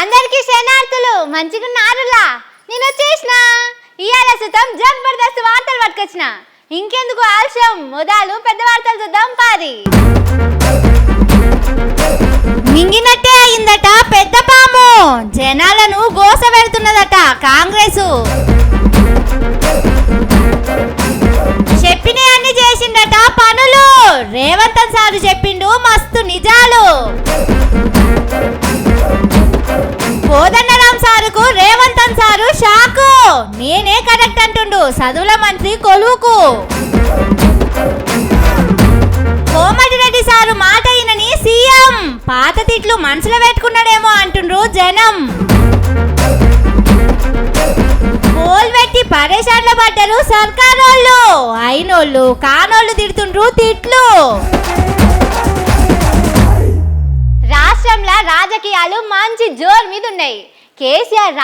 అందరికీ శనార్థులు మంచిగున్నారులా. నేను వచ్చేసిన ఇయాల సుతం జబర్దస్త్ వార్తలు పట్టుకొచ్చిన. ఇంకెందుకు ఆలస్యం, మొదలు పెద్ద వార్తలు చూద్దాం పారి. మింగినట్టే అయిందట పెద్ద పాము, జనాలను గోస పెడుతున్నదట కాంగ్రెస్. చెప్పినే అన్ని చేసిండట పనులు, రేవంత్ సారు చెప్పిండు మస్తు నిజాలు. కోదండరాం సారుకు రేవంత్ సారు షాకు, నేనే కరెక్ట్ అంటుండు చదువుల మంత్రి కొలువుకు. కోమటిరెడ్డి సారు మాట అయినని సీఎం, పాత తిట్లు మనసులో పెట్టుకున్నాడేమో అంటుండ్రు జనం. పోల్ పెట్టి పరేషాన్ల పడ్డారు సర్కారోళ్ళు, అయినోళ్ళు కానోళ్ళు తిడుతుండ్రు తిట్లు. రాష్ట్రంలో రాజకీయాలు మంచి జోరు మీద ఉన్నాయి. కేసీఆర్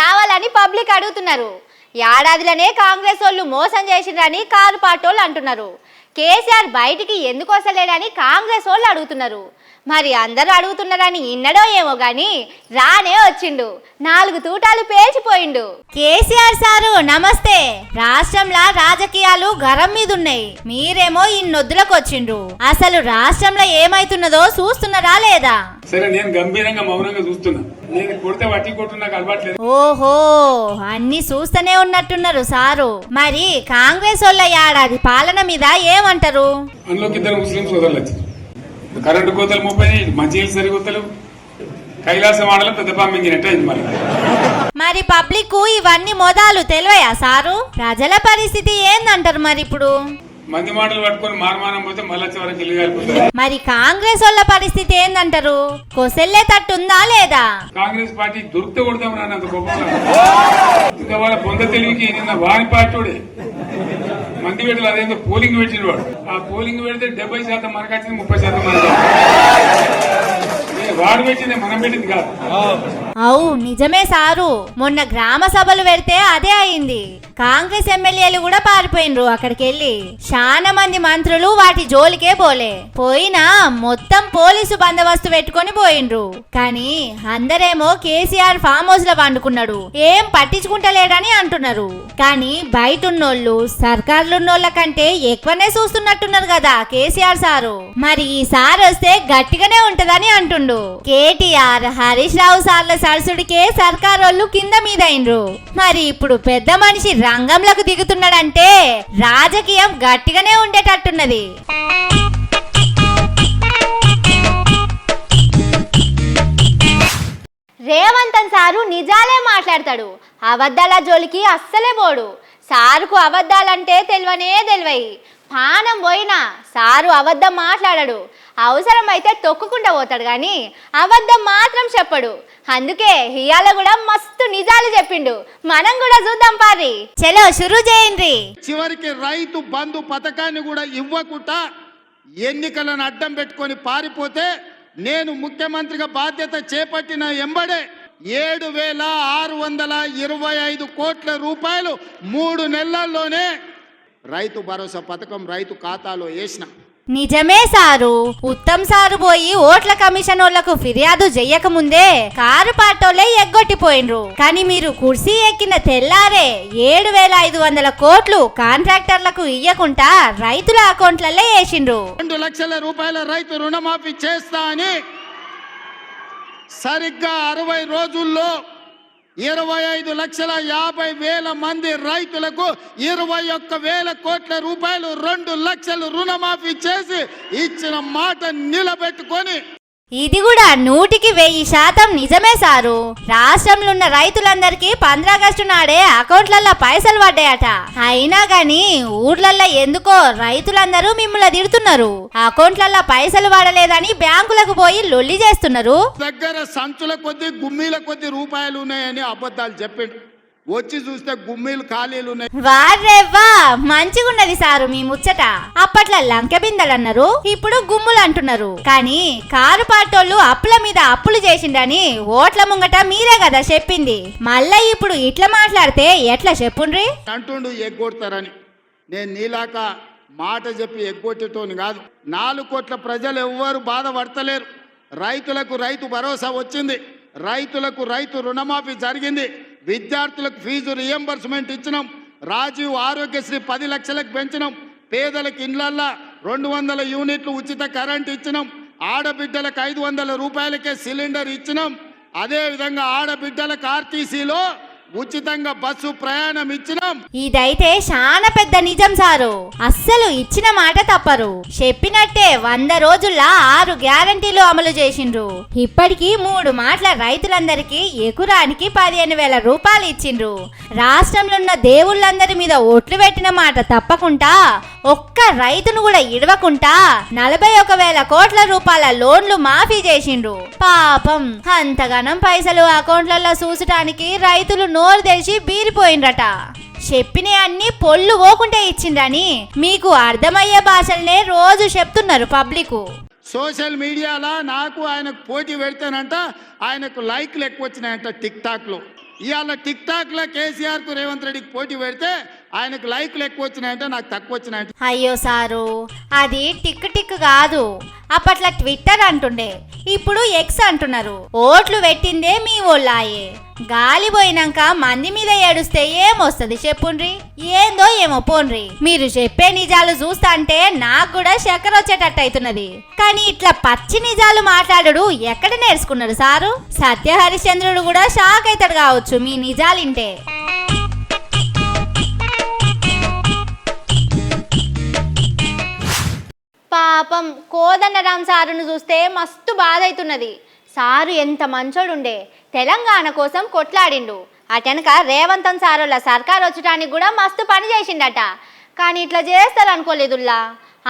రావాలని పబ్లిక్ అడుగుతున్నారు. ఏడాదిలోనే కాంగ్రెస్ వాళ్ళు మోసం చేసిండ్రని కారు పాటోళ్ళు అంటున్నారు. కేసీఆర్ బయటికి ఎందుకు వస్తలేడని కాంగ్రెస్ వాళ్ళు అడుగుతున్నారు. మరి అందరూ అడుగుతున్నారని ఇన్నడో ఏమో గాని రానే వచ్చిండు, 4 తూటాలు పేల్చిపోయిండు. కేసీఆర్ సారు నమస్తే. రాష్ట్రంలో రాజకీయాలు గరం మీద ఉన్నాయి, మీరేమో ఇన్నొద్దులకు వచ్చిండ్రు. అసలు రాష్ట్రంలో ఏమైతున్నదో చూస్తున్నారా లేదా? సరే, నేను గంభీరంగా మౌనంగా చూస్తున్నా. నేను కొడితే వట్టి కొట్టు నాకు అలవాట్లేదు. ఓహో, అన్ని చూస్తూనే ఉన్నట్టున్నారు సారు. మరి కాంగ్రెస్ వాళ్ళ ఏడాది పాలన మీద ఏమంటారు? అందులోకి 2 ముస్లిం సోదరులు వచ్చారు. కరెంటు కోతలు 30, మంచినీళ్ళు సరికొత్తలు, కైలాసం ఆడలు పెద్ద పంపించినట్టు అయింది. మరి పబ్లిక్ ఇవన్నీ మొదలు తెలివయా సారు? ప్రజల పరిస్థితి ఏందంటారు మరి ఇప్పుడు? మంది మాటలు పట్టుకొని మారమానం పోతే మళ్ళీ చివరికి ఇల్లు కాలిపోతారు. మరి కాంగ్రెస్ వాళ్ళ పరిస్థితి ఏందంటారు? కొసెల్లే తట్టుందా లేదా? కాంగ్రెస్ పార్టీ దొరికితే కొడతాం రానంత గొప్పగా. ఇంకా వాళ్ళ పొంద తెలివికి నిన్న వారి పార్టీ మంది పెట్టాలి. అదేందో పోలింగ్ పెట్టిన వాడు, ఆ పోలింగ్ పెడితే 70% మనకు వచ్చింది, 30% మనకి. వాడు పెట్టింది మనం పెట్టింది కాదు. అవు నిజమే సారు. మొన్న గ్రామ సభలు పెడితే అదే అయింది. కాంగ్రెస్ ఎమ్మెల్యేలు కూడా పారిపోయినరు అక్కడికి వెళ్ళి. చాలా మంది మంత్రులు వాటి జోలికే పోయినా మొత్తం పోలీసు బందోబస్తు పెట్టుకొని పోయిండ్రు. కానీ అందరేమో కేసీఆర్ ఫామ్ హౌస్ లో వండుకున్నాడు, ఏం పట్టించుకుంటలేడని అంటున్నారు. కానీ బయట ఉన్నోళ్ళు సర్కార్లున్నోళ్ళ కంటే ఎక్కువనే చూస్తున్నట్టున్నారు కదా కేసీఆర్ సారు. మరి ఈ సార్ వస్తే గట్టిగానే ఉంటదని అంటుండు. కేటీఆర్, హరీష్ రావు సార్ల సరసుడికే సర్కారోళ్ళు కింద మీద అయినరు. మరి ఇప్పుడు పెద్ద మనిషి రంగంలోకి దిగుతున్నాడంటే రాజకీయం గట్టిగానే ఉండేటట్టున్నది. రేవంత్ సారు నిజాలే మాట్లాడతాడు, అబద్ధాల జోలికి అస్సలే పోడు. సారుకు అబద్ధాలంటే తెలివై పానం పోయినా సారు అబద్ధం మాట్లాడాడు. అవసరమైతే తొక్కుకుండా పోతాడు కానీ అబద్ధం మాత్రం చెప్పడు. అందుకే ఇయాల కూడా మస్తు నిజాలు చెప్పిండు. మనం కూడా చూద్దాం పారి. చలో షురూ చేయండి. చివరికి రైతు బంధు పథకాన్ని కూడా ఇవ్వకుండా ఎన్నికలను అడ్డం పెట్టుకొని పారిపోతే నేను ముఖ్యమంత్రిగా బాధ్యత చేపట్టిన ఎంబడే 7,625 కోట్ల రూపాయలు 3 నెలల్లోనే రైతు భరోసా పథకం రైతు ఖాతాలో వేసిన. నిజమే సారు. ఉత్తమ్ సారు పోయి ఓట్ల కమిషన్ వాళ్ళకు ఫిర్యాదు చెయ్యక ముందే కారు పాటోలే ఎగ్గొట్టిపోయినరు. కానీ మీరు కుర్సీ ఎక్కిన తెల్లారే 7,500 కోట్లు కాంట్రాక్టర్లకు ఇయ్యకుండా రైతుల అకౌంట్లలో వేసిండ్రు. 2 లక్షల రూపాయల రైతు రుణమాఫీ చేస్తా అని సరిగ్గా 60 రోజుల్లో 25,50,000 మంది రైతులకు 21,000 కోట్ల రూపాయలు 2 లక్షలు రుణమాఫీ చేసి ఇచ్చిన మాట నిలబెట్టుకొని, ఇది కూడా 100% నిజమే సారు. రాష్ట్రంలో ఉన్న రైతులందరికీ 15 ఆగస్టు నాడే అకౌంట్లలో పైసలు పడ్డాయట. అయినా గాని ఊర్లల్లో ఎందుకో రైతులందరూ మిమ్మల్ని తిడుతున్నారు. అకౌంట్లలో పైసలు పడలేదని బ్యాంకులకు పోయి లొల్లి చేస్తున్నారు. దగ్గర సంచుల కొద్ది గుమ్మీల కొద్ది రూపాయలు ఉన్నాయని అబద్ధాలు చెప్పిండు. వచ్చి చూస్తే గుమ్మీలు ఖాళీలు ఉన్నాయి. వారేవ్వా, మంచిగున్నది సారు మీ ముచ్చట. అప్పట్లో లంక బిందెలు అన్నారు, ఇప్పుడు గుమ్ములు అంటున్నారు. కానీ కారు పాటోళ్ళు అప్పుల మీద అప్పులు చేసిండని ఓట్ల ముంగట మీరే కదా చెప్పింది. మళ్ళా ఇప్పుడు ఇట్లా మాట్లాడితే ఎట్లా చెప్పుండ్రి అంటుండు ఎగ్గొడతారని. నేను నీలాక మాట చెప్పి ఎగ్గొట్టేటోని కాదు. 4 కోట్ల ప్రజలు ఎవ్వరు బాధపడతలేరు. రైతులకు రైతు భరోసా వచ్చింది, రైతులకు రైతు రుణమాఫీ జరిగింది, విద్యార్థులకు ఫీజు రియంబర్స్మెంట్ ఇచ్చినాం, రాజీవ్ ఆరోగ్యశ్రీ 10 లక్షలకు పెంచినాం, పేదలకు ఇండ్లల్లా 200 యూనిట్లు ఉచిత కరెంట్ ఇచ్చినాం, ఆడబిడ్డలకు 500 రూపాయలకే సిలిండర్ ఇచ్చినాం. అదేవిధంగా ఆడబిడ్డలకు ఆర్టీసీలో ఉచితంగా బస్సు ప్రయాణం ఇచ్చినాం. ఇదైతే చాలా పెద్ద నిజం సారు. అస్సలు ఇచ్చిన మాట తప్పరు. చెప్పినట్టే 100 రోజుల్లో 6 గ్యారంటీలు అమలు చేసిండ్రు. ఇప్పటికీ 3 మాటల రైతులందరికీ ఎకరానికి 15,000 రూపాయలు ఇచ్చిండ్రు. రాష్ట్రంలో ఉన్న దేవుళ్ళందరి మీద ఒట్లు పెట్టిన మాట తప్పకుండా ఒక్క రైతును కూడా ఇడవకుండా 41,000 కోట్ల రూపాయల లోన్లు మాఫీ చేసిండ్రు. పాపం అంతగానం పైసలు అకౌంట్లలో చూసటానికి రైతులు నోరు తెరిచి బీరిపోయిండ్రట. చెప్పిన అన్ని పొల్లు పోకుంటే ఇచ్చిండ్రని మీకు అర్థమయ్యే భాషలనే రోజు చెప్తున్నారు పబ్లిక్. సోషల్ మీడియాలో నాకు ఆయనకు పోటీ పెడితేనంట ఆయనకు లైక్లు ఎక్కువ వచ్చినాయంట టిక్ టాక్ లో. ఇవాళ టిక్ టాక్ లో కేసీఆర్ కు రేవంత్ రెడ్డికి పోటీ పెడితే ఆయనకు లైక్లు ఎక్కువ వచ్చినాయంట, నాకు తక్కువ వచ్చినాయంట. అయ్యో సారు, అది టిక్ టిక్ కాదు, అప్పట్లో ట్విట్టర్ అంటుండే, ఇప్పుడు ఎక్స్ అంటున్నారు. ఓట్లు పెట్టిందే మీ ఓళ్ళాయే. గాలి పోయినాక మంది మీద ఏడుస్తే ఏమొస్తుంది చెప్పుండ్రి? ఏందో ఏమో పోన్రి. మీరు చెప్పే నిజాలు చూస్తాంటే నాకు కూడా చక్కెర వచ్చేటట్టు అవుతున్నది. కానీ ఇట్లా పచ్చి నిజాలు మాట్లాడు ఎక్కడ నేర్చుకున్నారు సారు? సత్య హరిశ్చంద్రుడు కూడా షాక్ అవుతాడు కావచ్చు మీ నిజాలింటే. పాపం కోదండరాం సారును చూస్తే మస్తు బాధ అవుతున్నది. సారు ఎంత మంచోడుండే, తెలంగాణ కోసం కొట్లాడిండు. అటెనక రేవంతన్ సారుల సర్కార్ వచ్చటానికి కూడా మస్తు పని చేసిండట. కానీ ఇట్లా చేస్తారనుకోలేదుల్లా.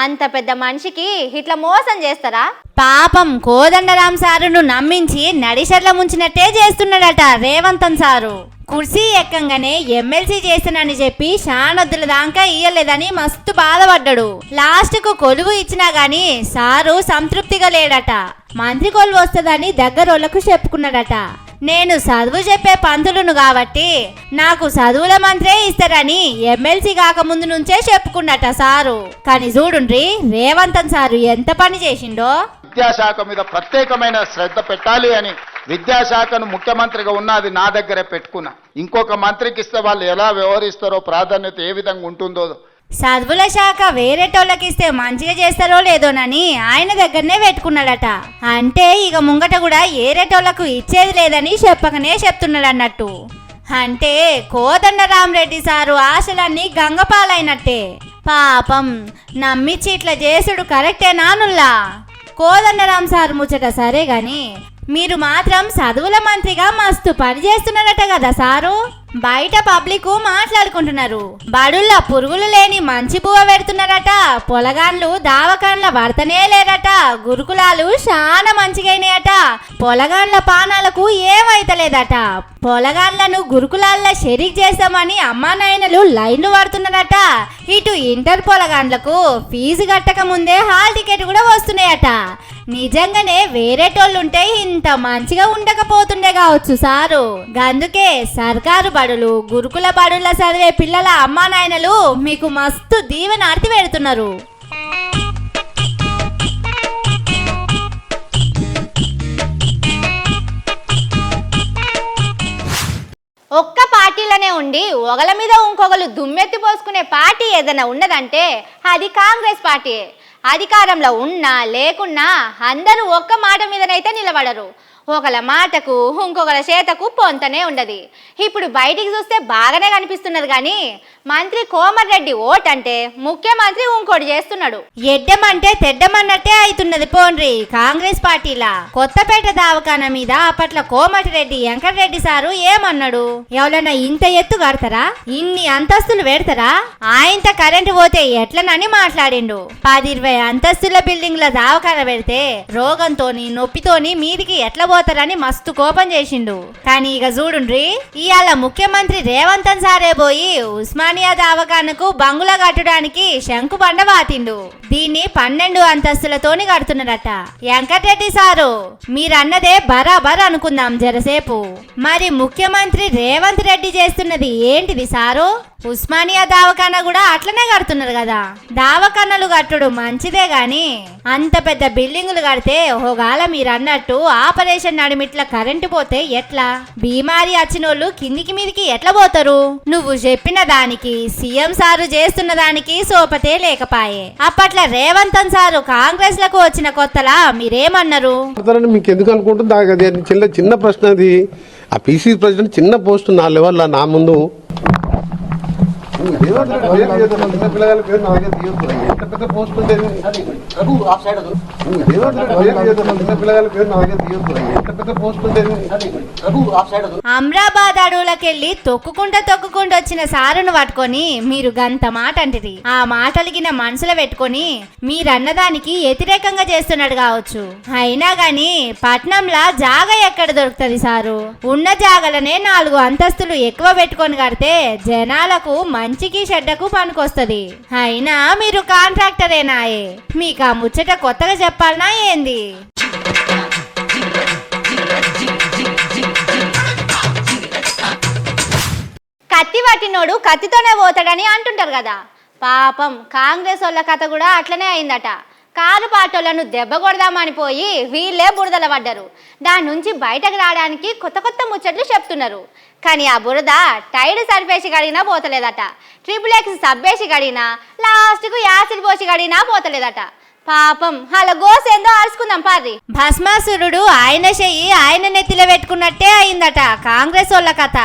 అంత పెద్ద మనిషికి ఇట్లా మోసం చేస్తారా? పాపం కోదండరాం సారును నమ్మించి నడిషర్ల ముంచినట్టే చేస్తున్నాడట రేవంతన్ సారు. కుర్సీ ఎక్కంగానే ఎమ్మెల్సీ చేస్తానని చెప్పి షానొద్దుల దాకా ఇయ్యలేదని మస్తు బాధపడ్డాడు. లాస్ట్ కు కొలువు ఇచ్చినా గాని సారు సంతృప్తిగా లేడట. మంత్రి కొలువు వస్తుందని దగ్గరోళ్లకు చెప్పుకున్నాడట. నేను చదువు చెప్పే పంతులును కాబట్టి నాకు చదువుల మంత్రే ఇస్తారని ఎమ్మెల్సీ కాకముందు నుంచే చెప్పుకున్నట సారు. కానీ చూడుండ్రి రేవంతన్ సారు ఎంత పని చేసిండో. విద్యాశాఖ మీద ప్రత్యేకమైన శ్రద్ధ పెట్టాలి అని విద్యాశాఖను ముఖ్యమంత్రిగా ఉన్నది నా దగ్గరే పెట్టుకున్నా. ఇంకొక మంత్రికి ఇస్తే వాళ్ళు ఎలా వ్యవహరిస్తారో, ప్రాధాన్యత ఏ విధంగా ఉంటుందో. చదువుల శాఖ వేరేటోళ్ళకిస్తే మంచిగా చేస్తారో లేదోనని ఆయన దగ్గరనే పెట్టుకున్నాడట. అంటే ఇక ముంగట కూడా ఏరేటోళ్లకు ఇచ్చేది లేదని చెప్పకనే చెప్తున్నాడు అన్నట్టు. అంటే కోదండరామరెడ్డి సారు ఆశలన్నీ గంగపాలైనట్టే. పాపం నమ్మిచ్చి ఇట్లా చేసుడు కరెక్టేనానుల్లా? కోదండరాం సారు ముచ్చట సరే గాని మీరు మాత్రం చదువుల మంత్రిగా మస్తు పని చేస్తున్నారట కదా సారు. బయట పబ్లిక్ మాట్లాడుకుంటున్నారు. బడుల్లో పురుగులు లేని మంచి బువ్వ పెడుతున్నారట. పొలగాన్లు దావకాన్ల వర్తనే లేరట. గురుకులాలు చాలా మంచిగైనాయట. పొలగాన్ల పానాలకు ఏమైతలేదట. పొలగాన్లను గురుకులాల్లో షరీక్ చేస్తామని అమ్మా నాయనలు లైన్లు పడుతున్నారట. ఇటు ఇంటర్ పొలగాన్లకు ఫీజు కట్టక ముందే హాల్ టికెట్ కూడా వస్తున్నాయట. నిజంగానే వేరేటోళ్ళుంటే ఇంత మంచిగా ఉండకపోతుండే కావచ్చు సారు. గందుకే సర్కారు బడులు, గురుకుల బడుల చదివే పిల్లల అమ్మా నాయనలు మీకు మస్తు దీవెన ఆర్తి పెడుతున్నారు. ఒక్క పార్టీలోనే ఉండి ఒకల మీద ఇంకొకరు దుమ్మెత్తి పోసుకునే పార్టీ ఏదైనా ఉన్నదంటే అది కాంగ్రెస్ పార్టీ. అధికారంలో ఉన్నా లేకున్నా అందరూ ఒక్క మాట మీదనైతే నిలబడరు. ఒకల మాటకు ఇంకొకల చేతకు పొంతనే ఉండదు. ఇప్పుడు బయటికి చూస్తే బాగానే కనిపిస్తున్నది కానీ మంత్రి కోమటిరెడ్డి ఓట్ అంటే ముఖ్యమంత్రి ఇంకోటి చేస్తున్నాడు. ఎడ్డమంటే తెడ్డమన్నట్టే అవుతున్నది పోన్రి కాంగ్రెస్ పార్టీలా. కొత్తపేట దావకాన మీద అప్పట్లో కోమటిరెడ్డి వెంకటరెడ్డి సారు ఏమన్నాడు? ఎవరైనా ఇంత ఎత్తు కడతారా, ఇన్ని అంతస్తులు పెడతారా, ఆయంత కరెంటు పోతే ఎట్లనని మాట్లాడిండు. 10-20 అంతస్తుల బిల్డింగ్ల దావకాన పెడితే రోగంతోని నొప్పితోని మీదికి ఎట్లా పోతారని మస్తు కోపం చేసిండు. కానీ ఇక చూడుండ్రి ఇవాళ ముఖ్యమంత్రి రేవంతన్ సారే పోయి ఉస్మానియా దావకానకు బంగులా కట్టడానికి శంకుబండ వాతిండు. దీన్ని 12 అంతస్తులతోని కడుతున్నారట. వెంకటరెడ్డి సారు మీరన్నదే బరాబర్ అనుకుందాం జరసేపు. మరి ముఖ్యమంత్రి రేవంత్ రెడ్డి చేస్తున్నది ఏంటిది సారు? ఉస్మానియా దావఖానా కూడా అట్లనే కడుతున్నారు కదా. దావఖానాలు కట్టుడు మంచిదే గాని అంత పెద్ద బిల్డింగులు కడితే ఒకవేళ మీరు అన్నట్టు ఆపరేషన్ నడిమిట్ల కరెంటు పోతే ఎట్లా? బీమారి వచ్చినోళ్ళు కిందికి మీదికి ఎట్లా పోతారు? నువ్వు చెప్పిన దానికి సీఎం సారు చేస్తున్న దానికి సోపతే లేకపాయే. అప్పట్ల రేవంతన్ సారు కాంగ్రెస్ లకు వచ్చిన కొత్తలా మీరేమన్నారు? మీకు ఎందుకు అనుకుంటుంది? అది చిన్న ప్రశ్న. అది ఆ పీసీ ప్రెసిడెంట్ చిన్న పోస్ట్ నా లెవెల్ నా ముందు చిన్న పిల్లగాల పేరు నాకే తీయొద్దు. ఎంత పెద్ద పోస్ట్ ఉండేది? చిన్న పిల్లగాల పేరు నాకే తీయొద్దు. ఎంత పెద్ద పోస్ట్ ఉండేది? అమ్రాబాద్ అడవులకెళ్ళి తొక్కుకుంటూ వచ్చిన సారును పట్టుకొని మీరు గంత మాట అంటిరి. ఆ మాటలిగిన మనసులో పెట్టుకొని మీరన్నదానికి వ్యతిరేకంగా చేస్తున్నాడు కావచ్చు. అయినా గాని పట్నంలా జాగా ఎక్కడ దొరుకుతుంది సారు? ఉన్న జాగలనే 4 అంతస్తులు ఎక్కువ పెట్టుకొని కడితే జనాలకు మంచికి చెడ్డకు పనికొస్తది. అయినా మీరు కాంట్రాక్టరేనాయే, మీకు ఆ ముచ్చట కొత్తగా చెప్పాలనా ఏంది? కత్తి పట్టినోడు కత్తితోనే పోతాడని అంటుంటారు కదా. పాపం కాంగ్రెస్ వాళ్ళ కథ కూడా అట్లనే అయిందట. కారు పాటోళ్లను దెబ్బ కొడదామని పోయి వీళ్ళే బురదల పడ్డారు. దాని నుంచి బయటకు రావడానికి కొత్త ముచ్చట్లు చెప్తున్నారు. కానీ ఆ బురద టైడ్ సర్ఫేసి గడిగినా పోతలేదట. XXX సబ్బేసి గడిగినా లాస్ట్కు యాసిడ్ పోసి గడిగినా పోతలేదట. పాపం అలా గోసేందో అరుచుకుందాం పారి. భస్మాసురుడు ఆయన చెయ్యి ఆయన నెత్తిలో పెట్టుకున్నట్టే అయిందట కాంగ్రెస్ వాళ్ళ కథ.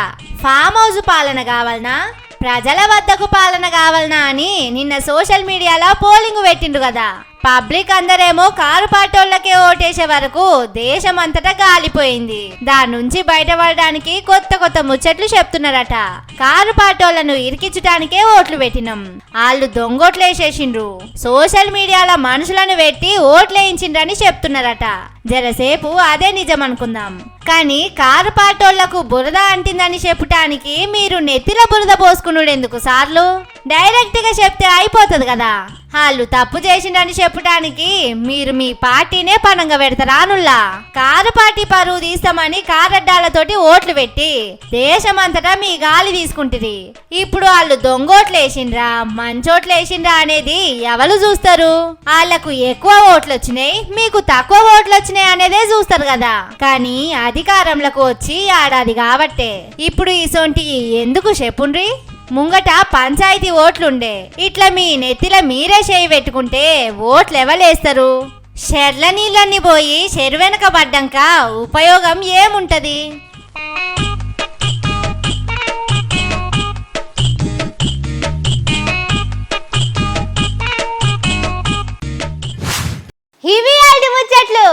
ఫామ్ హౌస్ పాలన కావాలనా, ప్రజల వద్దకు పాలన కావాలనా అని నిన్న సోషల్ మీడియాలో పోలింగ్ పెట్టిండు కదా. పబ్లిక్ అందరేమో కారు పాటోళ్ళకే ఓటేసే వరకు దేశం అంతటా గాలిపోయింది. దాని నుంచి బయటపడడానికి కొత్త ముచ్చట్లు చెప్తున్నారట. కారు పాటోళ్లను ఇరికించడానికే ఓట్లు పెట్టినాం, వాళ్ళు దొంగోట్లు వేసేసిండ్రు, సోషల్ మీడియాలో మనుషులను పెట్టి ఓట్లేయించిండ్రని చెప్తున్నారట. జరసేపు అదే నిజం అనుకుందాం. కానీ కారు పాటోళ్లకు బురద అంటిందని చెప్పటానికి మీరు నెత్తిలో బురద పోసుకున్నాడు ఎందుకు సార్లు? డైరెక్ట్ గా చెప్తే అయిపోతుంది కదా. వాళ్ళు తప్పు చేసిండని చెప్పటానికి మీరు మీ పార్టీనే పనంగా పెడతారానుల్లా. కారు పార్టీ పరువు తీస్తామని కారడ్డాలతోటి ఓట్లు పెట్టి దేశమంతటా మీ గాలి తీసుకుంటుంది. ఇప్పుడు వాళ్ళు దొంగోట్లు వేసిండ్రా మంచోట్లు వేసిండ్రా అనేది ఎవరు చూస్తారు? వాళ్లకు ఎక్కువ ఓట్లు వచ్చినాయి, మీకు తక్కువ ఓట్లు వచ్చినాయి అనేదే చూస్తారు కదా. కానీ అధికారంలోకి వచ్చి ఏడాది కాబట్టే ఇప్పుడు ఇసొంటి ఎందుకు చెప్పుండ్రి? ముంగట పంచాయతీ ఓట్లుండే, ఇట్లా మీ నెత్తిల మీరే చేయి పెట్టుకుంటే ఓట్లు ఎవలేస్తారు? షెర్ల నీళ్ళన్నీ పోయి చెరువెనక పడ్డాక ఉపయోగం ఏముంటది? ఇవి 5 ముచ్చట్లు.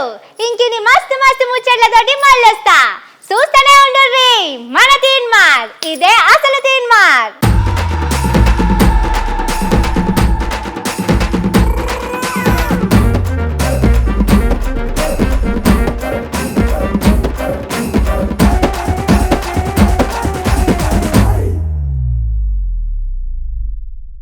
ఇంకిని మస్తు ముచ్చట్లతోటి మళ్ళొస్తా. చూస్తూనే ఉండుర్రి మన తీన్మార్. ఇదే అసలు